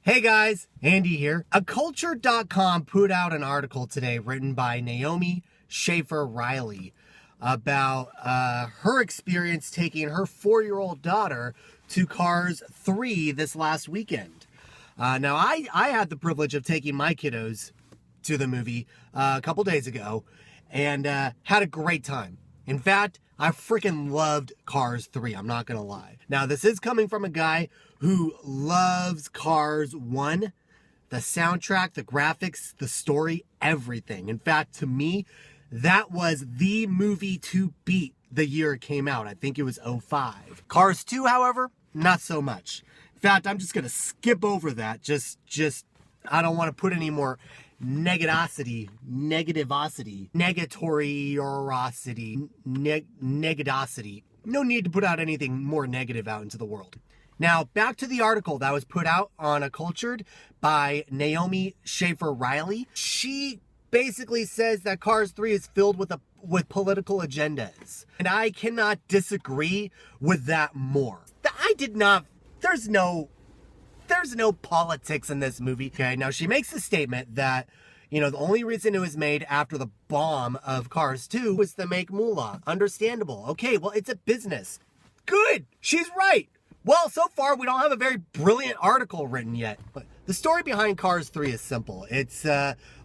Hey guys, Andy here. Aculture.com put out an article today written by Naomi Schaefer Riley about her experience taking her 4-year-old daughter to Cars 3 this last weekend. Now, I had the privilege of taking my kiddos to the movie a couple days ago and had a great time. In fact, I freaking loved Cars 3, I'm not gonna lie. Now, this is coming from a guy who loves Cars 1, the soundtrack, the graphics, the story, everything. In fact, to me, that was the movie to beat the year it came out. I think it was 2005. Cars 2, however, not so much. In fact, I'm just gonna skip over that. I don't want to put any more negativity, negativity. No need to put out anything more negative out into the world. Now, back to the article that was put out on Acultured by Naomi Schaefer Riley. She basically says that Cars 3 is filled with political agendas. And I cannot disagree with that more. There's no politics in this movie. Okay, now she makes the statement that, the only reason it was made after the bomb of Cars 2 was to make moolah. Understandable. Okay, well, it's a business. Good. She's right. Well, so far, we don't have a very brilliant article written yet. But the story behind Cars 3 is simple. It's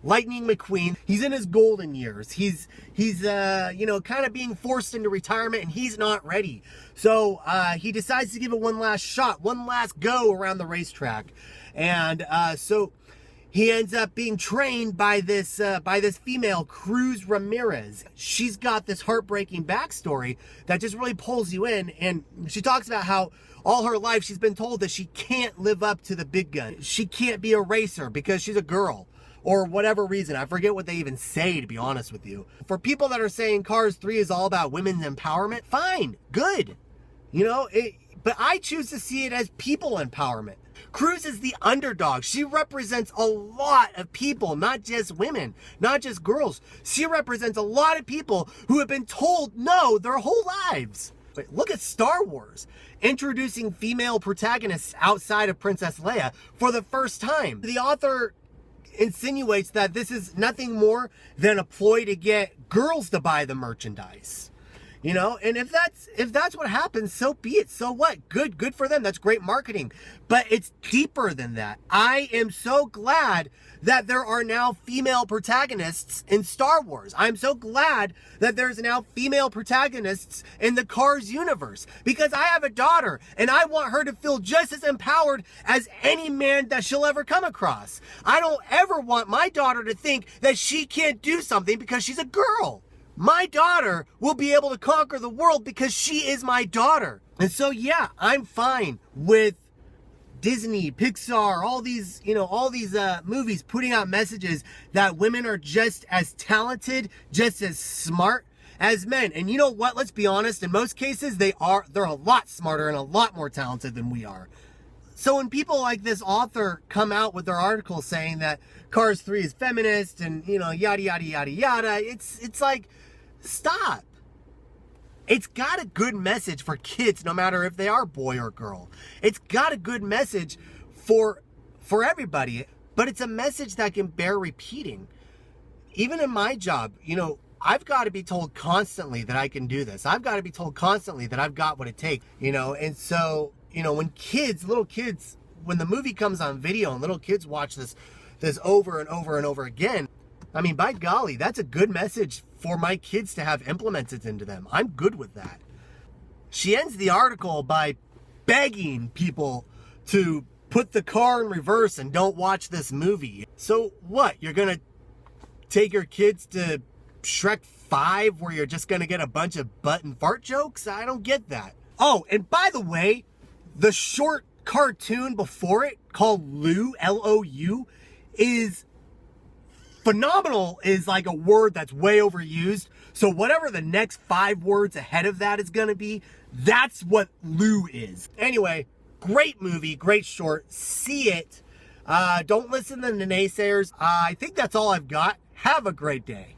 Lightning McQueen. He's in his golden years. He's kind of being forced into retirement, and he's not ready. So he decides to give it one last shot, one last go around the racetrack. And so he ends up being trained by this female, Cruz Ramirez. She's got this heartbreaking backstory that just really pulls you in. And she talks about how all her life she's been told that she can't live up to the big gun. She can't be a racer because she's a girl. Or whatever reason. I forget what they even say, to be honest with you. For people that are saying Cars 3 is all about women's empowerment, fine, good. But I choose to see it as people empowerment. Cruz is the underdog. She represents a lot of people, not just women, not just girls. She represents a lot of people who have been told no their whole lives. But look at Star Wars, introducing female protagonists outside of Princess Leia for the first time. The author insinuates that this is nothing more than a ploy to get girls to buy the merchandise. And if that's what happens, so be it. So what? Good for them. That's great marketing. But it's deeper than that. I am so glad that there are now female protagonists in Star Wars. I'm so glad that there's now female protagonists in the Cars universe, because I have a daughter and I want her to feel just as empowered as any man that she'll ever come across. I don't ever want my daughter to think that she can't do something because she's a girl. My daughter will be able to conquer the world because she is my daughter. And so, yeah, I'm fine with Disney, Pixar, all these movies putting out messages that women are just as talented, just as smart as men. And you know what? Let's be honest. In most cases, they're a lot smarter and a lot more talented than we are. So when people like this author come out with their article saying that Cars 3 is feminist and, yada, yada, yada, yada, it's like, stop. It's got a good message for kids, no matter if they are boy or girl. It's got a good message for everybody, but it's a message that can bear repeating. Even in my job, I've got to be told constantly that I can do this. I've got to be told constantly that I've got what it takes, and so, when little kids, when the movie comes on video and little kids watch this over and over and over again, I mean, by golly, that's a good message for my kids to have implemented into them. I'm good with that. She ends the article by begging people to put the car in reverse and don't watch this movie. So what? You're going to take your kids to Shrek 5 where you're just going to get a bunch of butt and fart jokes? I don't get that. Oh, and by the way, the short cartoon before it called Lou, L-O-U, is phenomenal. Is like a word that's way overused. So whatever the next 5 words ahead of that is going to be, that's what Lou is. Anyway, great movie, great short. See it. Don't listen to the naysayers. I think that's all I've got. Have a great day.